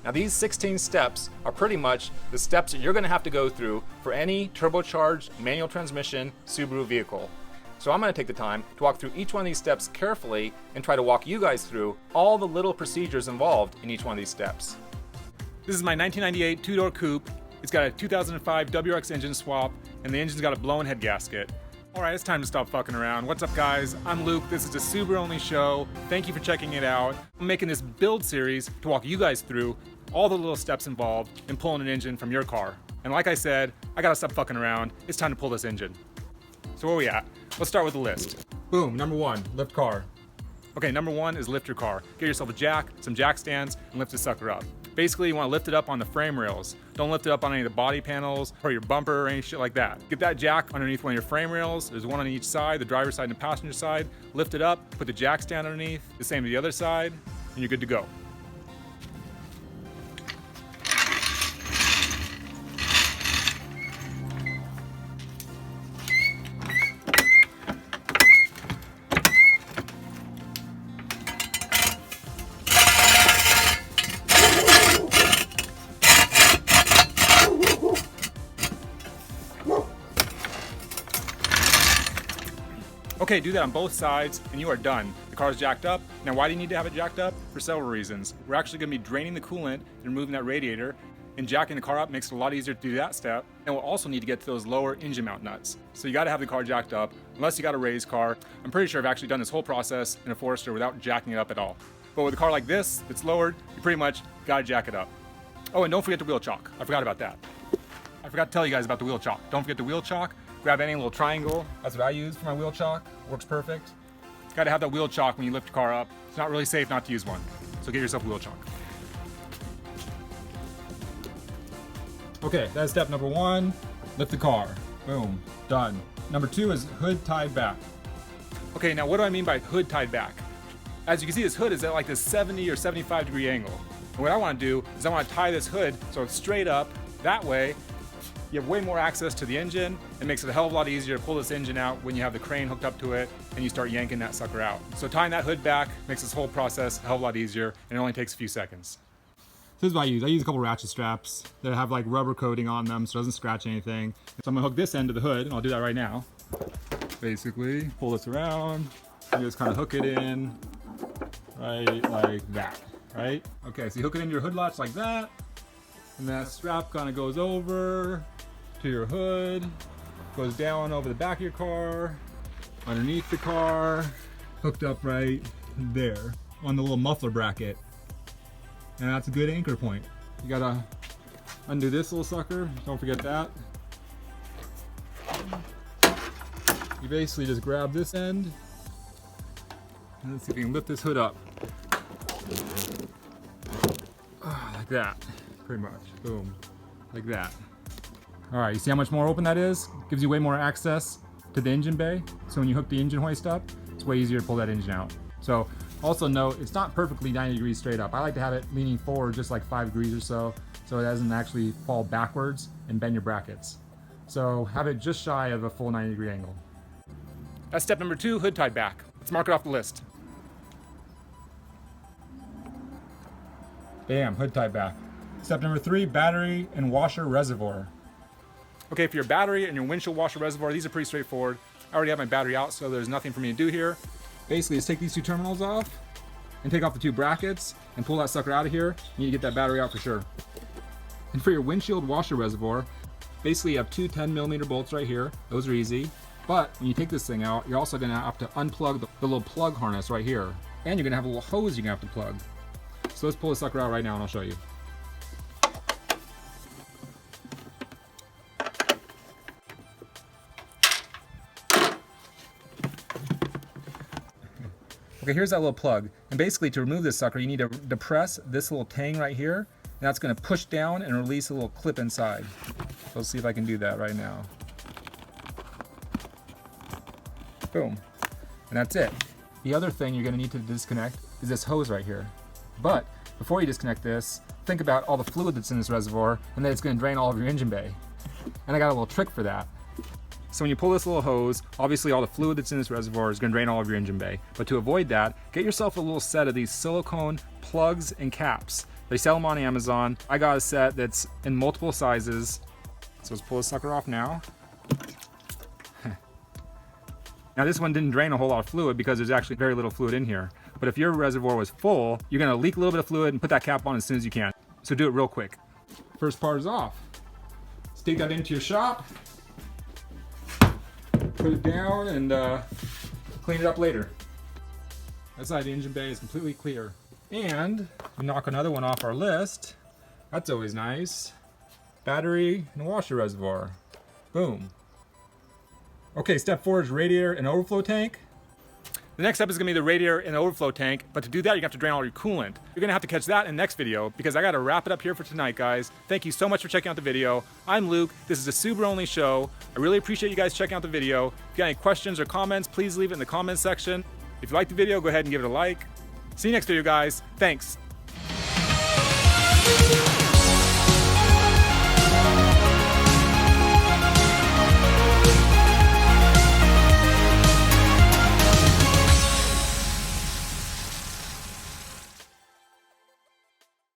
Now these 16 steps are pretty much the steps that you're going to have to go through for any turbocharged manual transmission Subaru vehicle. So I'm going to take the time to walk through each one of these steps carefully and try to walk you guys through all the little procedures involved in each one of these steps. This is my 1998 two-door coupe. It's got a 2005 WRX engine swap, and the engine's got a blown head gasket. Alright, it's time to stop fucking around. What's up, guys? I'm Luke. This is the SubaruONLY show. Thank you for checking it out. I'm making this build series to walk you guys through all the little steps involved in pulling an engine from your car. And like I said, I gotta stop fucking around. It's time to pull this engine. So where are we at? Let's start with the list. Boom, number one, lift car. Okay, number one is lift your car. Get yourself a jack, some jack stands, and lift this sucker up. Basically, you want to lift it up on the frame rails. Don't lift it up on any of the body panels or your bumper or any shit like that. Get that jack underneath one of your frame rails. There's one on each side, the driver's side and the passenger side. Lift it up, put the jack stand underneath, the same to the other side, and you're good to go. Okay, do that on both sides and you are done. The car's jacked up. Now why do you need to have it jacked up? For several reasons. We're actually going to be draining the coolant and removing that radiator, and jacking the car up makes it a lot easier to do that step. And we'll also need to get to those lower engine mount nuts. So you got to have the car jacked up, unless you got a raised car. I'm pretty sure I've actually done this whole process in a Forester without jacking it up at all. But with a car like this, that's lowered, you pretty much got to jack it up. Oh, and don't forget the wheel chock. I forgot about that. I forgot to tell you guys about the wheel chock. Don't forget the wheel chock. Grab any little triangle. That's what I use for my wheel chock. Works perfect. Got to have that wheel chock when you lift your car up. It's not really safe not to use one. So get yourself a wheel chock. Okay, that's step number one. Lift the car. Boom. Done. Number two is hood tied back. Okay, now what do I mean by hood tied back? As you can see, this hood is at like this 70 or 75 degree angle. And what I want to do is I want to tie this hood so it's straight up. That way, you have way more access to the engine. It makes it a hell of a lot easier to pull this engine out when you have the crane hooked up to it and you start yanking that sucker out. So tying that hood back makes this whole process a hell of a lot easier, and it only takes a few seconds. So this is what I use. I use a couple ratchet straps that have like rubber coating on them so it doesn't scratch anything. So I'm gonna hook this end to the hood, and I'll do that right now. Basically, pull this around and just kind of hook it in right like that, right? Okay, so you hook it into your hood latch like that, and that strap kind of goes over to your hood, goes down over the back of your car, underneath the car, hooked up right there on the little muffler bracket. And that's a good anchor point. You gotta undo this little sucker, don't forget that. You basically just grab this end, and let's see if we can lift this hood up. Like that, pretty much, boom, like that. All right, you see how much more open that is? Gives you way more access to the engine bay. So when you hook the engine hoist up, it's way easier to pull that engine out. So also note, it's not perfectly 90 degrees straight up. I like to have it leaning forward just like 5 degrees or so it doesn't actually fall backwards and bend your brackets. So have it just shy of a full 90 degree angle. That's step number two, hood tied back. Let's mark it off the list. Bam, hood tied back. Step number three, battery and washer reservoir. Okay, for your battery and your windshield washer reservoir, these are pretty straightforward. I already have my battery out, so there's nothing for me to do here. Basically, just take these two terminals off and take off the two brackets and pull that sucker out of here. You need to get that battery out for sure. And for your windshield washer reservoir, basically you have two 10mm bolts right here. Those are easy. But when you take this thing out, you're also gonna have to unplug the little plug harness right here. And you're gonna have a little hose you're gonna have to plug. So let's pull the sucker out right now and I'll show you. Okay, here's that little plug. And basically to remove this sucker, you need to depress this little tang right here. And that's gonna push down and release a little clip inside. So let's see if I can do that right now. Boom. And that's it. The other thing you're gonna need to disconnect is this hose right here. But before you disconnect this, think about all the fluid that's in this reservoir and that it's gonna drain all of your engine bay. And I got a little trick for that. So when you pull this little hose, obviously all the fluid that's in this reservoir is going to drain all of your engine bay. But to avoid that, get yourself a little set of these silicone plugs and caps. They sell them on Amazon. I got a set that's in multiple sizes. So let's pull this sucker off now. Now this one didn't drain a whole lot of fluid because there's actually very little fluid in here. But if your reservoir was full, you're gonna leak a little bit of fluid and put that cap on as soon as you can. So do it real quick. First part is off. Let's take that into your shop. Put it down and clean it up later. That side of the engine bay is completely clear. And we knock another one off our list. That's always nice. Battery and washer reservoir. Boom. Okay, step 4 is radiator and overflow tank. The next step is gonna be the radiator and overflow tank, but to do that, you have to drain all your coolant. You're gonna have to catch that in the next video because I gotta wrap it up here for tonight, guys. Thank you so much for checking out the video. I'm Luke, this is a SubaruONLY show. I really appreciate you guys checking out the video. If you got any questions or comments, please leave it in the comments section. If you like the video, go ahead and give it a like. See you next video, guys. Thanks.